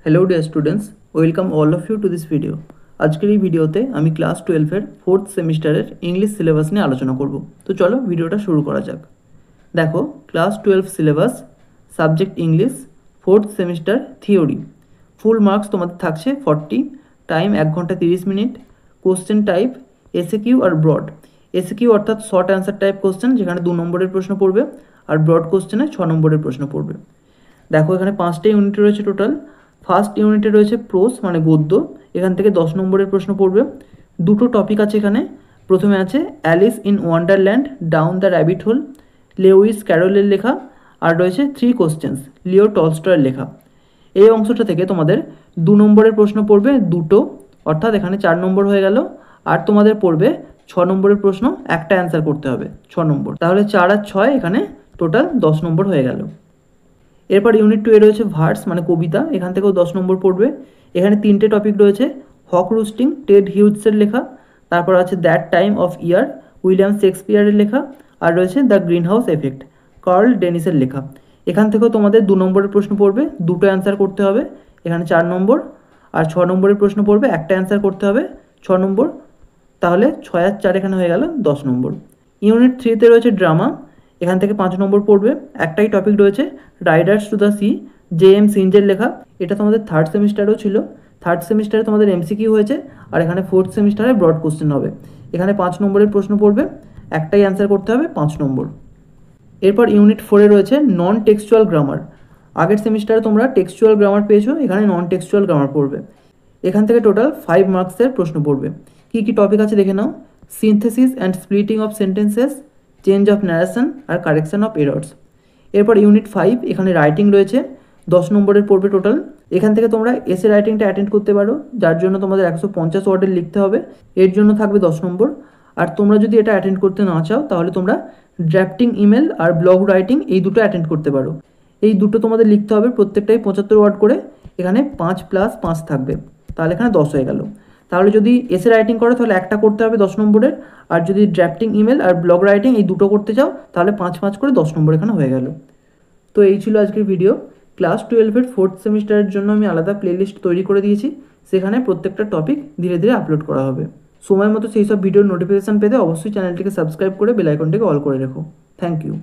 Hello dear students, welcome all of you to this video. আজকের এই ভিডিওতে আমি ক্লাস 12 এর 4th সেমিস্টারের ইংলিশ সিলেবাস নিয়ে আলোচনা করব। তো চলো ভিডিওটা শুরু করা যাক। দেখো, class 12 syllabus, subject English, 4th semester theory. Full marks তোমাদের থাকছে 40, টাইম 1 ঘন্টা 30 মিনিট। কোশ্চেন টাইপ এসএকিউ আর ব্রড। এসএকিউ অর্থাৎ শর্ট অ্যান্সার টাইপ কোশ্চেন, যেখানে 2 নম্বরের প্রশ্ন পড়বে, আর ব্রড কোশ্চেনে 6 নম্বরের প্রশ্ন পড়বে। দেখো, এখানে 5টা ইউনিট রয়েছে টোটাল। ফার্স্ট ইউনিটে রয়েছে প্রোস মানে গদ্য, এখান থেকে 10 নম্বরের প্রশ্ন পড়বে। দুটো টপিক আছে এখানে। প্রথমে আছে Alice in Wonderland down the rabbit hole, Lewis ক্যারলের লেখা। আর রয়েছে 3 কোশ্চেন্স, লিও টলস্টয়ের লেখা। এই অংশটা থেকে তোমাদের 2 নম্বরের প্রশ্ন পড়বে দুটো, অর্থাৎ এখানে 4 নম্বর হয়ে গেল। আর তোমাদের পড়বে 6 নম্বরের প্রশ্ন, একটা অ্যান্সার করতে হবে 6 নম্বর। তাহলে 4 আর 6 এখানে টোটাল 10 নম্বর হয়ে গেল। এরপর ইউনিট 2 এ রয়েছে ভার্স মানে কবিতা, এখান থেকেও 10 নম্বর পড়বে। এখানে 3টে টপিক রয়েছে, হক রুস্টিং টেড হিউজসের লেখা, তারপর আছে that time of year William শেক্সপিয়ারের লেখা, আর রয়েছে the greenhouse effect Carl ডেনিসের লেখা। এখান থেকেও তোমাদের 2 নম্বরের প্রশ্ন পড়বে, দুটো অ্যান্সার করতে হবে, এখানে 4 নম্বর। আর 6 নম্বরের প্রশ্ন পড়বে, একটা অ্যান্সার করতে হবে 6 নম্বর। তাহলে 6 আর 4 এখানে হয়ে গেল 10 নম্বর। ইউনিট 3তে রয়েছে ড্রামা, এখান থেকে 5 নম্বর পড়বে। একটাই টপিক রয়েছে riders to the sea, J M. সিনজের লেখা। এটা তোমাদের 3rd সেমিস্টারেও ছিল। 3rd সেমিস্টারে তোমাদের এমসিকিউ হয়েছে, আর এখানে 4th সেমিস্টারে ব্রড কোশ্চেন হবে। এখানে 5 নম্বরের প্রশ্ন পড়বে, একটাই অ্যান্সার করতে হবে 5 নম্বর। এরপর ইউনিট 4-এ রয়েছে নন টেক্সচুয়াল গ্রামার। আগের সেমিস্টারে তোমরা টেক্সচুয়াল গ্রামার পেয়েছো, এখানে নন টেক্সচুয়াল গ্রামার পড়বে। এখান থেকে টোটাল 5 মার্কসের প্রশ্ন পড়বে। কী কী টপিক আছে দেখে নাও। Synthesis and splitting of sentences, change of narration আর কারেকশন অফ এরর্স। এরপর ইউনিট 5, এখানে রাইটিং রয়েছে, 10 নম্বরের পড়বে টোটাল। এখান থেকে তোমরা এসে রাইটিংটা অ্যাটেন্ড করতে পারো, যার জন্য তোমাদের 150 ওয়ার্ডের লিখতে হবে, এর জন্য থাকবে 10 নম্বর। আর তোমরা যদি এটা অ্যাটেন্ড করতে না চাও, তাহলে তোমরা ড্রাফটিং ইমেল আর ব্লগ রাইটিং এই দুটো অ্যাটেন্ড করতে পারো। এই দুটো তোমাদের লিখতে হবে, প্রত্যেকটাই 75 ওয়ার্ড করে। এখানে 5 + 5 থাকবে, তাহলে এখানে 10 হয়ে গেল। তাহলে যদি এসে রাইটিং করো তাহলে একটা করতে হবে 10 নম্বরের, আর যদি ড্রাফটিং ইমেল আর ব্লগ রাইটিং এই দুটো করতে চাও তাহলে 5 করে 10 নম্বর এখানে হয়ে গেল। তো এই ছিল আজকের ভিডিও। ক্লাস 12-এর 4th সেমিস্টারের জন্য আমি আলাদা প্লেলিস্ট তৈরি করে দিয়েছি, সেখানে প্রত্যেকটা টপিক ধীরে ধীরে আপলোড করা হবে। সময় মতো সেই সব ভিডিওর নোটিফিকেশান পেতে অবশ্যই চ্যানেলটিকে সাবস্ক্রাইব করে বেল আইকনটিকে অল করে রেখো। Thank you.